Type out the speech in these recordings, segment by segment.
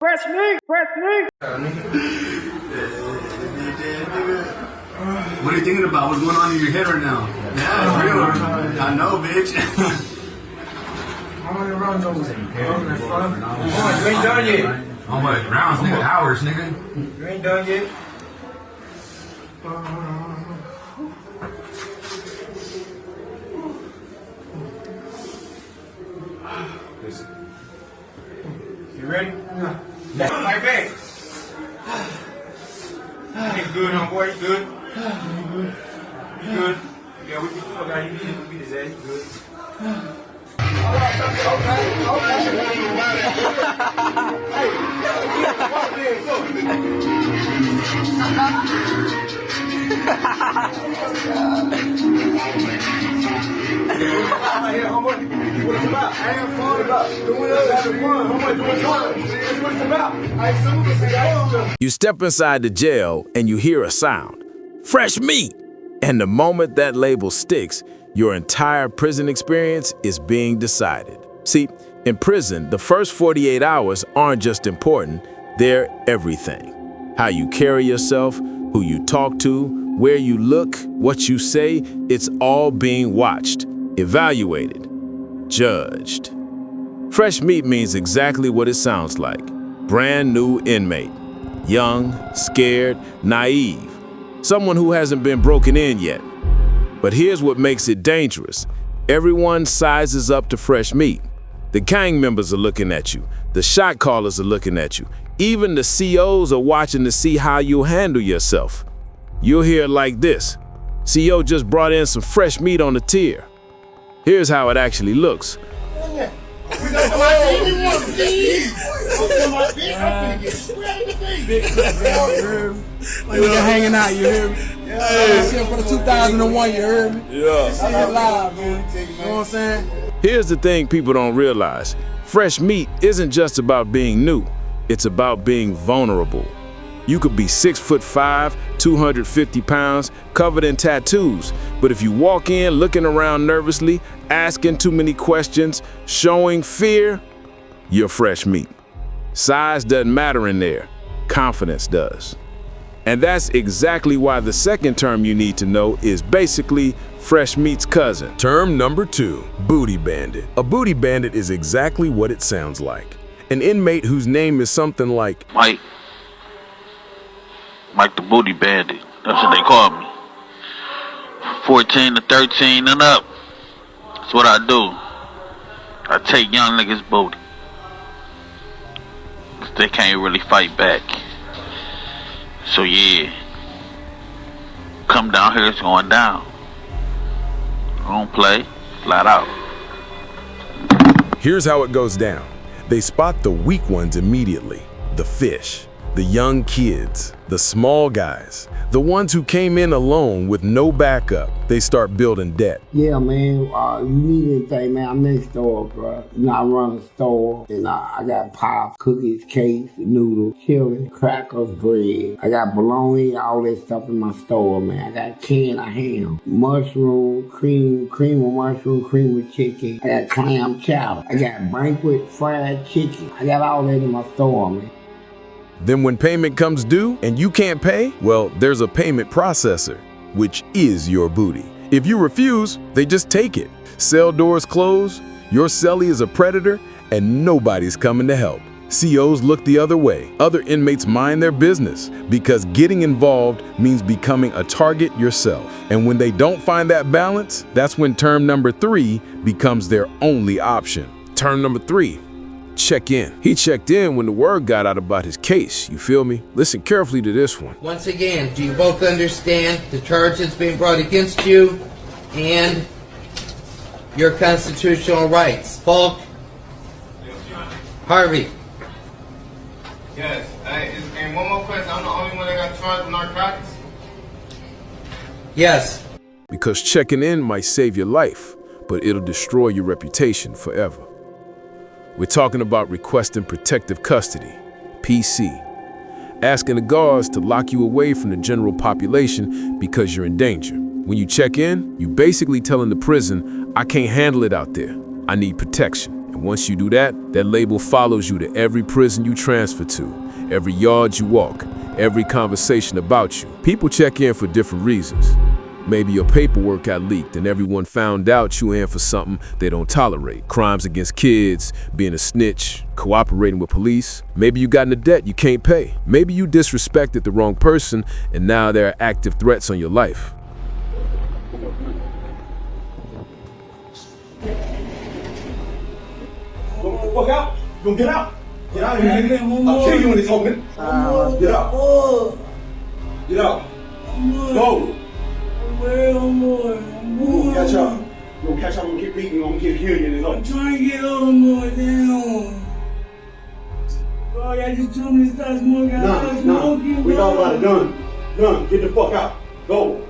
Fresh meat, fresh meat. What are you thinking about? What's going on in your head right now? Yeah, it's real. I know, bitch. How many rounds over there? You ain't done yet. Oh my rounds, nigga, hours, nigga. You ain't done yet. Listen. You ready? Yeah. Right back. You good, homeboy? You good? You good? Yeah, we get the fuck out of here. We beat his ass. You good? You step inside the jail and you hear a sound. Fresh meat! And the moment that label sticks, your entire prison experience is being decided. See, in prison, the first 48 hours aren't just important, they're everything. How you carry yourself, who you talk to, where you look, what you say, it's all being watched, evaluated, judged. Fresh meat means exactly what it sounds like. Brand new inmate. Young, scared, naive. Someone who hasn't been broken in yet. But here's what makes it dangerous. Everyone sizes up to fresh meat. The gang members are looking at you. The shot callers are looking at you. Even the COs are watching to see how you'll handle yourself. You'll hear it like this. CO just brought in some fresh meat on the tier. Here's how it actually looks. You're hanging out, you hear me? Yeah. For the 2001, you heard me? Yeah. See it live, man. You know what I'm saying? Here's the thing people don't realize. Fresh meat isn't just about being new. It's about being vulnerable. You could be 6'5", 250 pounds, covered in tattoos. But if you walk in looking around nervously, asking too many questions, showing fear, you're fresh meat. Size doesn't matter in there. Confidence does. And that's exactly why the second term you need to know is basically fresh meat's cousin. Term number 2, booty bandit. A booty bandit is exactly what it sounds like. An inmate whose name is something like Mike the Booty Bandit. That's what they call me. 14 to 13 and up. That's what I do. I take young niggas' booty. 'Cause they can't really fight back. So yeah. Come down here, it's going down. I don't play. Flat out. Here's how it goes down. They spot the weak ones immediately. The fish, the young kids, the small guys, the ones who came in alone with no backup. They start building debt. Yeah, man, you need anything, man, I'm next door, bro. You know, I run a store, and I got pop, cookies, cakes, noodles, chili, crackers, bread. I got bologna, all that stuff in my store, man. I got can of ham, mushroom, cream of mushroom, cream of chicken. I got clam chowder. I got banquet fried chicken. I got all that in my store, man. Then when payment comes due and you can't pay, well, there's a payment processor, which is your booty. If you refuse, they just take it. Cell doors close, your cellie is a predator, and nobody's coming to help. COs look the other way. Other inmates mind their business because getting involved means becoming a target yourself. And when they don't find that balance, that's when term number 3 becomes their only option. Term number 3. Check in. He checked in when the word got out about his case, you feel me? Listen carefully to this one. Once again, do you both understand the charges being brought against you and your constitutional rights? Falk? Harvey? Yes. And one more question. I'm the only one that got charged with narcotics? Yes. Because checking in might save your life, but it'll destroy your reputation forever. We're talking about requesting protective custody, PC. Asking the guards to lock you away from the general population because you're in danger. When you check in, you basically telling the prison, I can't handle it out there. I need protection. And And once you do that, that label follows you to every prison you transfer to, every yard you walk, every conversation about you. People check in for different reasons. Maybe your paperwork got leaked and everyone found out you in for something they don't tolerate. Crimes against kids, being a snitch, cooperating with police. Maybe you got into debt you can't pay. Maybe you disrespected the wrong person and now there are active threats on your life. Fuck out. You gonna get out. Get out of here, nigga. I'll kill you in this open. Get out. Get out. Go. We'll catch up. We'll catch up. We'll get beaten. We'll get killed in this open. I'm trying to get on more down. Oh, y'all just told me to start smoking. Nah. We talking about it. Done. Get the fuck out. Go.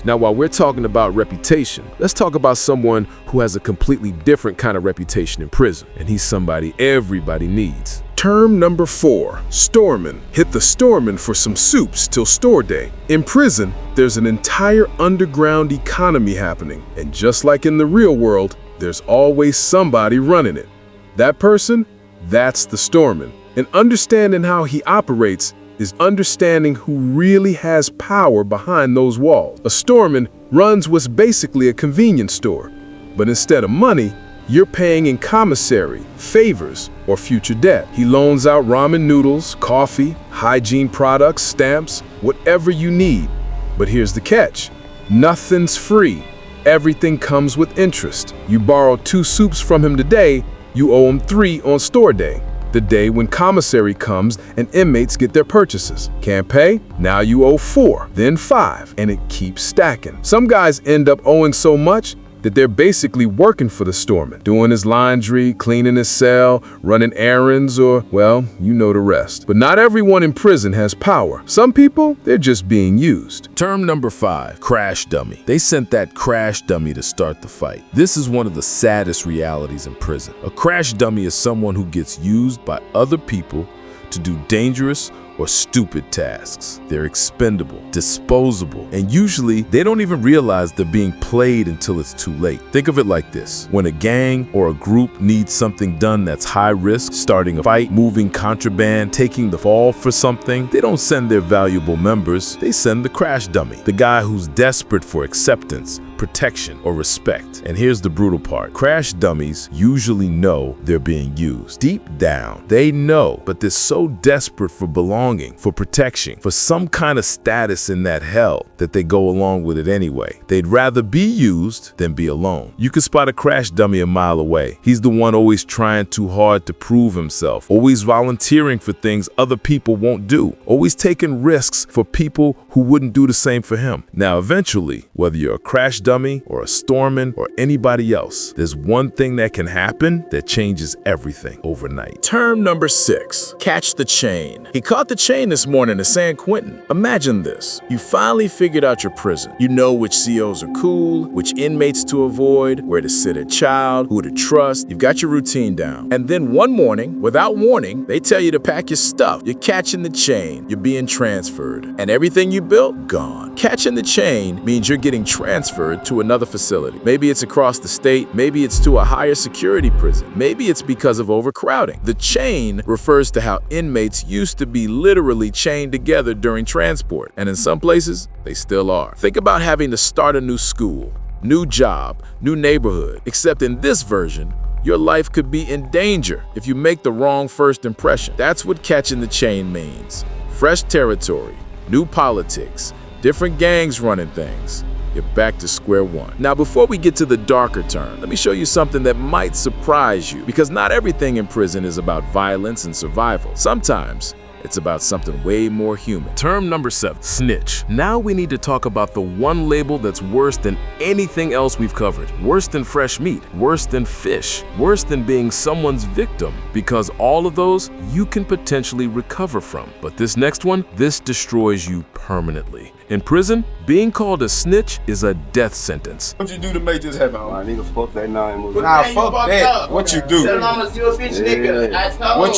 Now, while we're talking about reputation, let's talk about someone who has a completely different kind of reputation in prison, and he's somebody everybody needs. Term number 4, storeman. Hit the storeman for some soups till store day. In prison, there's an entire underground economy happening, and just like in the real world, there's always somebody running it. That person, that's the storeman. And understanding how he operates is understanding who really has power behind those walls. A storeman runs what's basically a convenience store, but instead of money, you're paying in commissary, favors, or future debt. He loans out ramen noodles, coffee, hygiene products, stamps, whatever you need. But here's the catch. Nothing's free. Everything comes with interest. You borrow 2 soups from him today, you owe him 3 on store day. The day when commissary comes and inmates get their purchases. Can't pay? Now you owe 4, then 5, and it keeps stacking. Some guys end up owing so much that they're basically working for the storeman, doing his laundry, cleaning his cell, running errands, or, well, you know the rest. But not everyone in prison has power. Some people, they're just being used. Term number 5, crash dummy. They sent that crash dummy to start the fight. This is one of the saddest realities in prison. A crash dummy is someone who gets used by other people to do dangerous or stupid tasks. They're expendable, disposable, and usually they don't even realize they're being played until it's too late. Think of it like this. When a gang or a group needs something done that's high risk, starting a fight, moving contraband, taking the fall for something, they don't send their valuable members, they send the crash dummy, the guy who's desperate for acceptance, protection, or respect. And here's the brutal part. Crash dummies usually know they're being used. Deep down, they know, but they're so desperate for belonging, for protection, for some kind of status in that hell that they go along with it anyway. They'd rather be used than be alone. You can spot a crash dummy a mile away. He's the one always trying too hard to prove himself, always volunteering for things other people won't do, always taking risks for people who wouldn't do the same for him. Now, eventually, whether you're a crash dummy or a storeman or anybody else, there's one thing that can happen that changes everything overnight. Term number 6, catch the chain. He caught the chain this morning in San Quentin. Imagine this. You finally figured out your prison. You know which COs are cool, which inmates to avoid, where to sit a child, who to trust. You've got your routine down. And then one morning, without warning, they tell you to pack your stuff. You're catching the chain. You're being transferred. And everything you built, gone. Catching the chain means you're getting transferred to another facility. Maybe it's across the state. Maybe it's to a higher security prison. Maybe it's because of overcrowding. The chain refers to how inmates used to be literally chained together during transport. And in some places, they still are. Think about having to start a new school, new job, new neighborhood. Except in this version, your life could be in danger if you make the wrong first impression. That's what catching the chain means. Fresh territory, new politics, different gangs running things. You're back to square one. Now, before we get to the darker term, let me show you something that might surprise you, because not everything in prison is about violence and survival. Sometimes it's about something way more human. Term number 7, snitch. Now we need to talk about the one label that's worse than anything else we've covered. Worse than fresh meat, worse than fish, worse than being someone's victim, because all of those you can potentially recover from. But this next one, this destroys you permanently. In prison, being called a snitch is a death sentence. What you do to make this happen? My nigga, fuck that 9 Nah, fuck that. What you do? What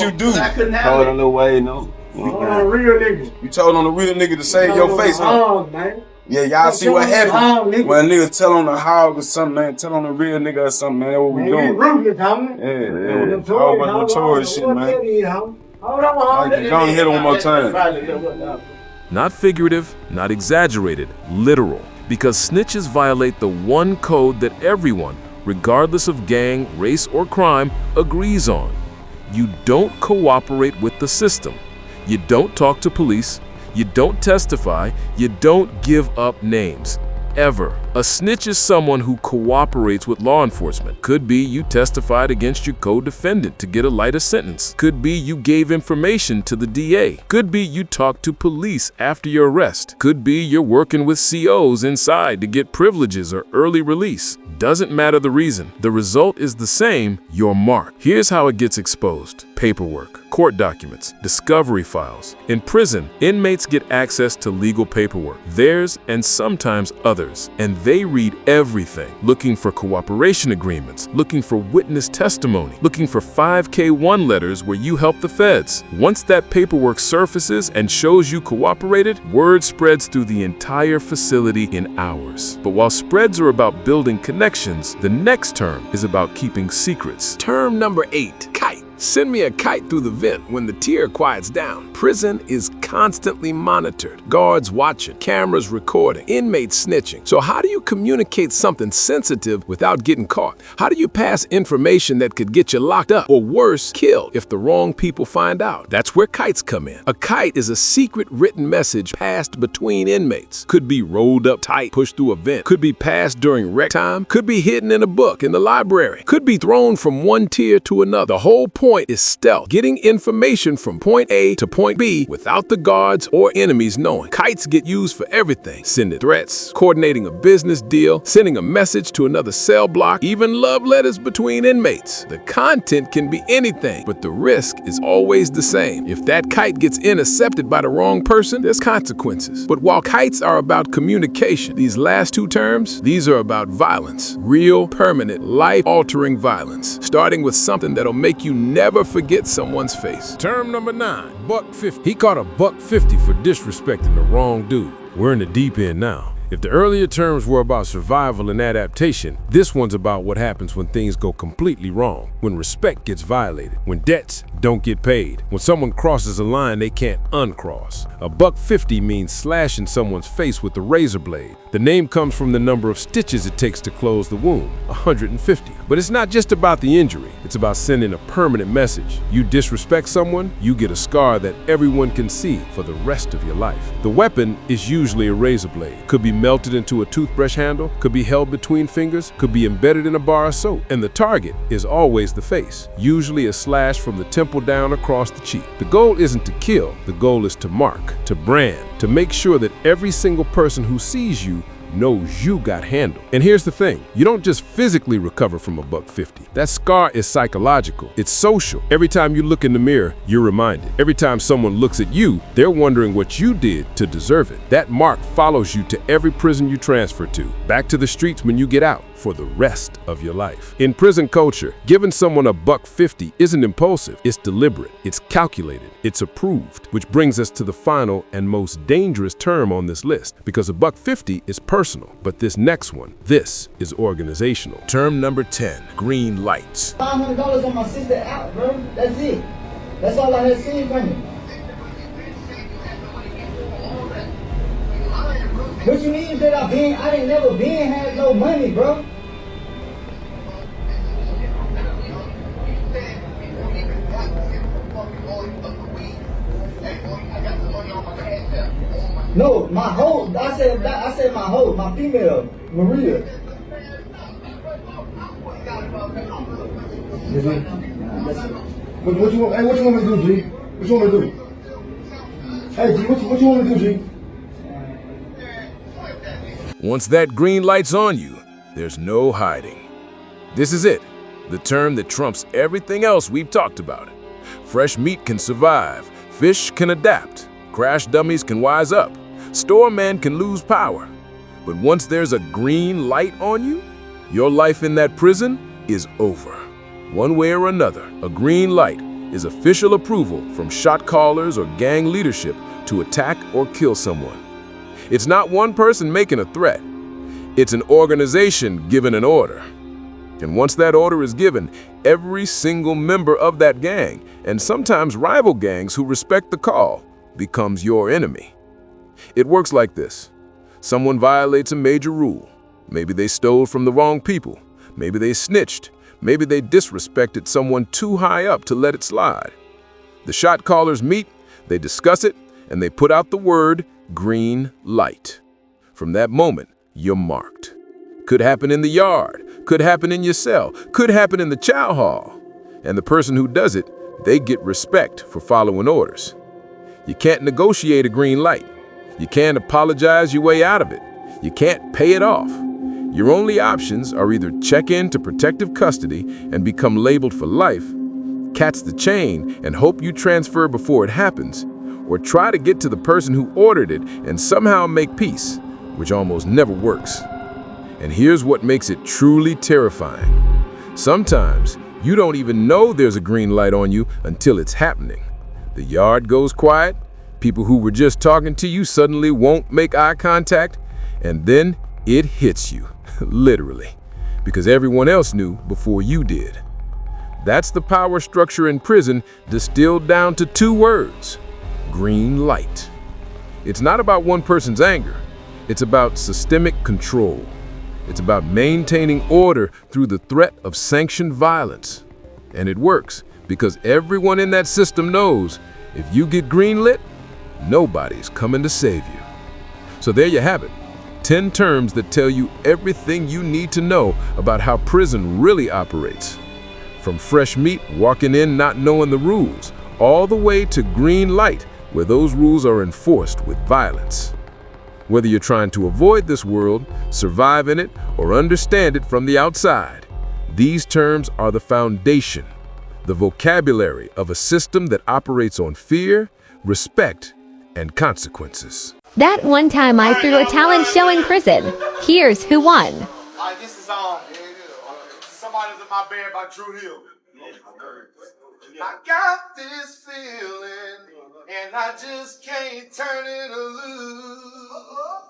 you do? Told on the way, no. You told on the real nigga to save your face, huh? Man. Yeah, y'all see what Hog, happened nigga. when a nigga tell on the hog or something, man. Tell on the real nigga or something, man. That's what we Man, doing. you ruthless, homie. Yeah. All about the tourist shit, man. Hold on, Go and hit it one more time. Not figurative, not exaggerated, literal. Because snitches violate the one code that everyone, regardless of gang, race, or crime, agrees on. You don't cooperate with the system. You don't talk to police. You don't testify. You don't give up names. Ever. A snitch is someone who cooperates with law enforcement. Could be you testified against your co-defendant to get a lighter sentence. Could be you gave information to the DA. Could be you talked to police after your arrest. Could be you're working with COs inside to get privileges or early release. Doesn't matter the reason. The result is the same, your mark. Here's how it gets exposed. Paperwork, court documents, discovery files. In prison, inmates get access to legal paperwork, theirs and sometimes others, and they read everything, looking for cooperation agreements, looking for witness testimony, looking for 5K1 letters where you help the feds. Once that paperwork surfaces and shows you cooperated, word spreads through the entire facility in hours. But while spreads are about building connections, the next term is about keeping secrets. Term number 8, kite. Send me a kite through the vent when the tear quiets down. Prison is constantly monitored. Guards watching, cameras recording, inmates snitching. So how do you communicate something sensitive without getting caught? How do you pass information that could get you locked up or worse, killed if the wrong people find out? That's where kites come in. A kite is a secret written message passed between inmates. Could be rolled up tight, pushed through a vent. Could be passed during rec time. Could be hidden in a book in the library. Could be thrown from one tier to another. The whole point is stealth, getting information from point A to point B without the guards or enemies knowing. Kites get used for everything: sending threats, coordinating a business deal, sending a message to another cell block, even love letters between inmates. The content can be anything, but the risk is always the same. If that kite gets intercepted by the wrong person, there's consequences. But while kites are about communication, these last two terms, these are about violence. Real, permanent, life-altering violence, starting with something that'll make you never forget someone's face. Term number 9, $150. He caught a $150 for disrespecting the wrong dude. We're in the deep end now. If the earlier terms were about survival and adaptation, this one's about what happens when things go completely wrong, when respect gets violated, when debts don't get paid, when someone crosses a line they can't uncross. A $150 means slashing someone's face with a razor blade. The name comes from the number of stitches it takes to close the wound, 150. But it's not just about the injury, it's about sending a permanent message. You disrespect someone, you get a scar that everyone can see for the rest of your life. The weapon is usually a razor blade. Could be melted into a toothbrush handle, could be held between fingers, could be embedded in a bar of soap. And the target is always the face, usually a slash from the temple down across the cheek. The goal isn't to kill, the goal is to mark, to brand, to make sure that every single person who sees you knows you got handled. And here's the thing, you don't just physically recover from a $150. That scar is psychological, it's social. Every time you look in the mirror, you're reminded. Every time someone looks at you, they're wondering what you did to deserve it. That mark follows you to every prison you transfer to, back to the streets when you get out, for the rest of your life. In prison culture, giving someone a $150 isn't impulsive, it's deliberate, it's calculated, it's approved, which brings us to the final and most dangerous term on this list, because a $150 is personal, but this next one, this is organizational. Term number 10, green lights. $500 on my sister out, bro. That's it. That's all I had seen from you. What you mean that I ain't never been had no money, bro? No, my hoe. I said my hoe, my female, Maria. What you want? Hey, what you want me to do, G? What you want me to do? Hey, G, what you want me to do, G? Once that green light's on you, there's no hiding. This is it, the term that trumps everything else we've talked about. Fresh meat can survive, fish can adapt, crash dummies can wise up, store man can lose power. But once there's a green light on you, your life in that prison is over. One way or another, a green light is official approval from shot callers or gang leadership to attack or kill someone. It's not one person making a threat. It's an organization giving an order. And once that order is given, every single member of that gang, and sometimes rival gangs who respect the call, becomes your enemy. It works like this. Someone violates a major rule. Maybe they stole from the wrong people. Maybe they snitched. Maybe they disrespected someone too high up to let it slide. The shot callers meet, they discuss it, and they put out the word green light. From that moment, you're marked. Could happen in the yard, could happen in your cell, could happen in the chow hall. And the person who does it, they get respect for following orders. You can't negotiate a green light. You can't apologize your way out of it. You can't pay it off. Your only options are either check into protective custody and become labeled for life, catch the chain and hope you transfer before it happens, or try to get to the person who ordered it and somehow make peace, which almost never works. And here's what makes it truly terrifying. Sometimes you don't even know there's a green light on you until it's happening. The yard goes quiet, people who were just talking to you suddenly won't make eye contact, and then it hits you, literally, because everyone else knew before you did. That's the power structure in prison distilled down to 2 words: green light. It's not about one person's anger. It's about systemic control. It's about maintaining order through the threat of sanctioned violence. And it works because everyone in that system knows if you get greenlit, nobody's coming to save you. So there you have it. 10 terms that tell you everything you need to know about how prison really operates. From fresh meat walking in not knowing the rules, all the way to green light where those rules are enforced with violence. Whether you're trying to avoid this world, survive in it, or understand it from the outside, these terms are the foundation, the vocabulary of a system that operates on fear, respect, and consequences. That one time I threw a talent show in prison. Here's who won. Alright, this is Somebody's in My Bed by Drew Hill. I got this feeling, and I just can't turn it loose.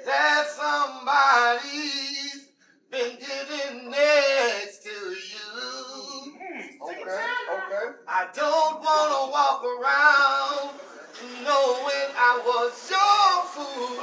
That somebody's been getting next to you. Okay. I don't wanna walk around knowing I was your fool.